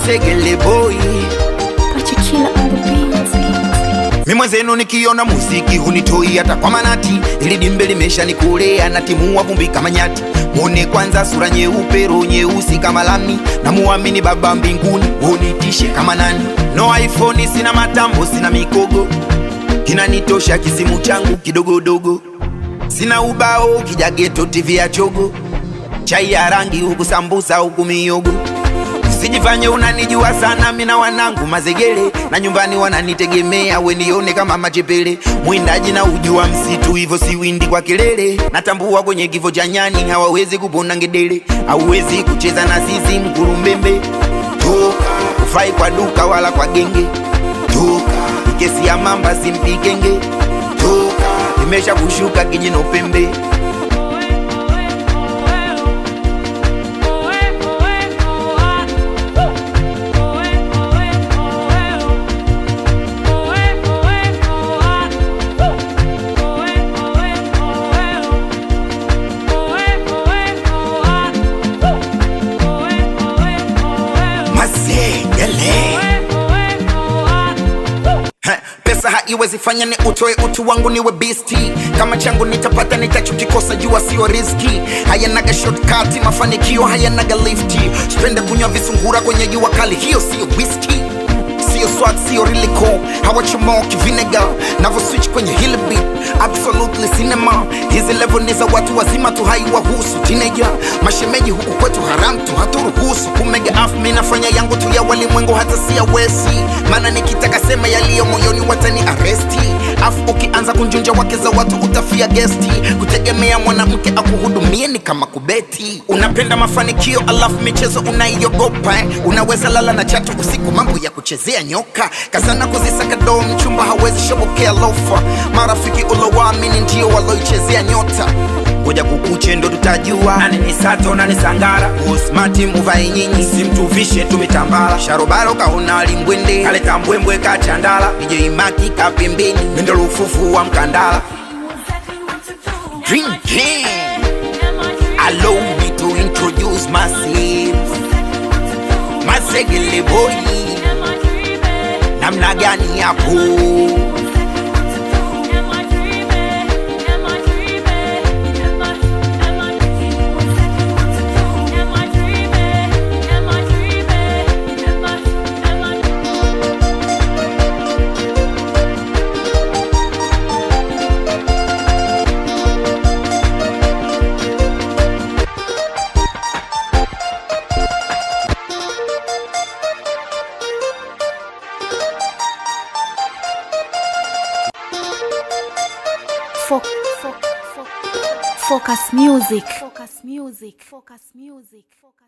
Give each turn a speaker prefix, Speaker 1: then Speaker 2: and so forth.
Speaker 1: Masegele boy
Speaker 2: Pachikila on the beat.
Speaker 1: Mimi mwenzenu nikiona muziki hunitoi hata kwa manati. Ili dimbe limesha nikulea na timu wa vumbi kama nyati. Muone kwanza sura nyeupe roho nyeusi kama lami. Na muamini baba mbinguni unitishe kama nani. No iPhone sina matambo sina mikogo. Kinanitosha kisimu changu kidogodogo. Sina ubao kijageto TV ya chogo. Chai ya rangi huku sambusa huku miyogo. Usijifanye unanijua sana mina wanangu mazegele. Na nyumbani wananitegemea we nione kama machepele. Mwindaji na ujua msitu hivyo si windi kwa kelele. Natambua kwenye kifo cha nyani hawawezi kupona ngedele. Hauwezi kucheza na sisi mkurumbembe. Toka ufai kwa duka wala kwa genge. Toka kesi ya mamba simpigenge. Toka imesha kushuka kijino pembe. Pesa haiwezi fanya ni utoe utu wangu niwe beastie. Kama changu nitapata nitachokikosa jua sio riziki. Hayanaga shortcut mafanikio hayanaga lifti. Spende kunywa visungura kwenye jua kali hiyo sio whisky. Sio swag sio really cool. Hawachomoki vinegar navo switch kwenye hill beat. Absolutely cinema. Hizi level ni za watu wazima tu haiwahusu teenager. Mashemeji huku kwetu haram tu haturuhusu kumega af. Mimi nafanya yangu tu ya walimwengu hata siya wesi. Maana nikitaka sema yaliyo moyoni watani arresti. Afu ukianza kunjunja wake za watu utafia gesti. Kutegemea mwanamke akuhudumie ni kama kubeti. Unapenda mafanikio alafu michezo unaiogopa Unaweza lala na chatu usiku mambo ya kuchezea nyoka. Kazana kuzisaka doo mchumba hawezi shobokea lofa. Marafiki ulowaamini ndio waloichezea nyota. Ngoja kukuche ndo tutajua nani ni sato nani sangara. Usmati muvai nyinyi simtuvishe tumitambala. Sharobaro kaona limbwende kaleta mbwembwe kachandala. DJ Maki kapembeni mindo lufufu wa mkandala. Drinking allow me to introduce myself. Masegele boy namna gani hapo.
Speaker 2: Focus music. Focus music. Focus music. Focus